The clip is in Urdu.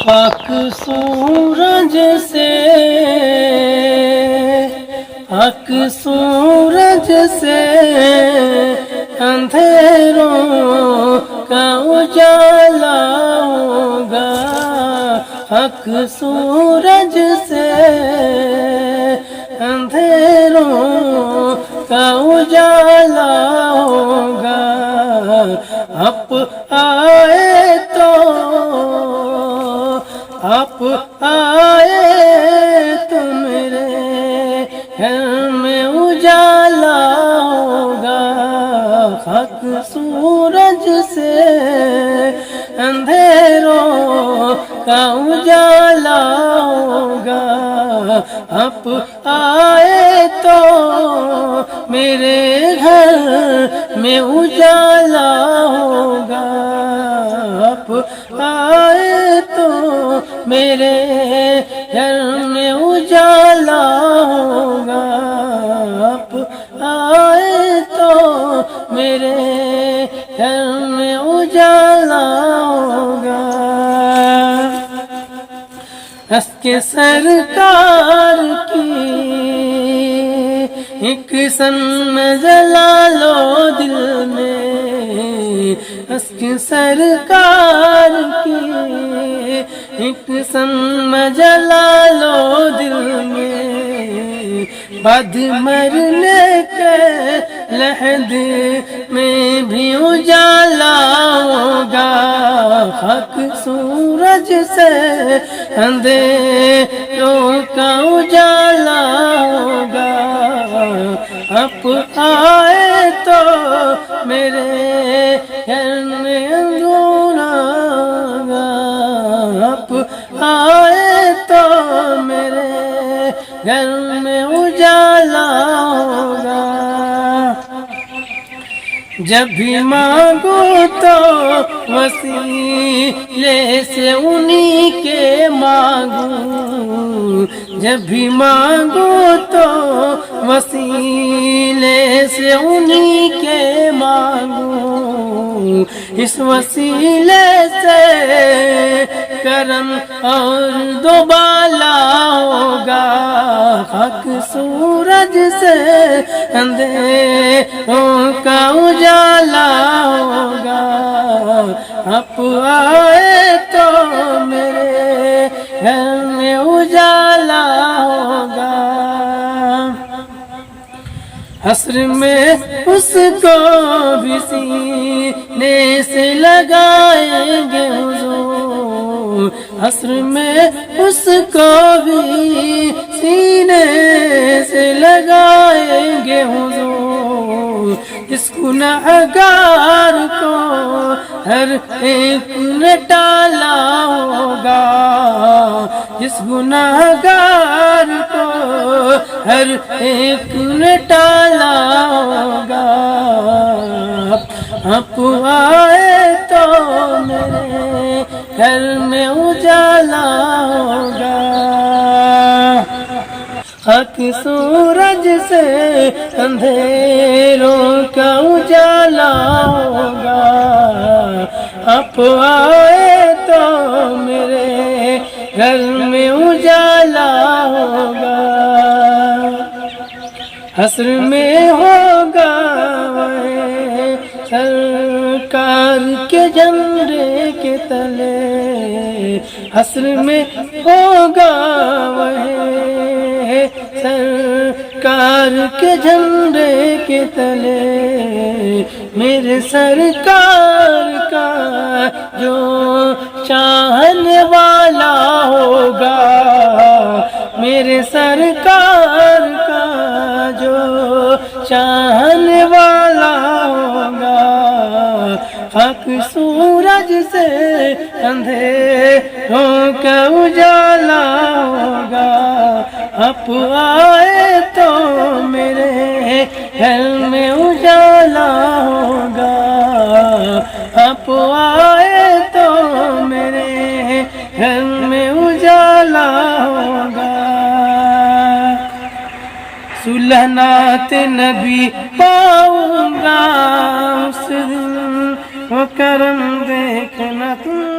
خاک سورج سے حق سورج سے اندھیروں کا اجالا ہوگا، حق سورج سے اندھیروں کا اجالا ہوگا، آپ آئے تو آپ آئے تو میرے گھر میں اجالا ہوگا، حق سورج سے اندھیروں کا اجالا ہوگا، آپ آئے تو میرے گھر میں اجالا ہوگا، آپ آئے تو میرے گھر میں اجالا ہوگا، آپ آئے تو میرے گھر میں اجالا ہوگا۔ اس کے سرکار کی ایک سن جلا لو دل میں، اس کے سرکار کی ایک سن جلا لو دل میں، بعد مرنے کے لحد میں بھی اجالا ہوگا، حق سورج سے اندھیروں کا اجالا ہوگا، آپ آئے تو میرے گھر میں اندھیرا ہوگا، آپ آئے تو میرے گھر میں اجالا ہوگا، جب بھی مانگو تو وسیلے سے انہی کے مانگوں، جب بھی مانگو تو وسیلے سے انہی کے مانگوں، اس وسیلے سے کرم اور دوبالا ہوگا، حق سورج سے اندھیروں کا اجالا ہوگا، آپ آئے تو میرے گھر میں اجالا ہوگا، عصر میں اس کو بھی سینے سے لگائیں گے حضور، عصر میں اس کو بھی سینے سے لگائیں گے حضور، اس گنہگار کو ہر ایک نے ٹالا ہوگا، اس گنہگار کو ہر ایک نے ٹالا ہوگا، آپ آئے تو میرے گھر میں اجالا ہوگا، حق سورج سے اندھیروں کا اجالا ہوگا، آپ آئے تو میرے گھر میں اجالا ہوگا، عصر میں ہوگا سرکار کے جھنڈے کے تلے، عصر میں ہوگا سرکار کے جھنڈے کے تلے، میرے سرکار کا جو چاہنے والا ہوگا، میرے سرکار کا جو چاہنے والا ہوگا، حق سورج سے اندھیروں کا اجالا ہوگا، آپ آئے تو میرے گھر میں اجالا ہوگا، آپ آئے تو میرے گھر میں اجالا ہوگا، سلحنات نبی پاؤں گا اس دن وہ کرم دیکھنا تم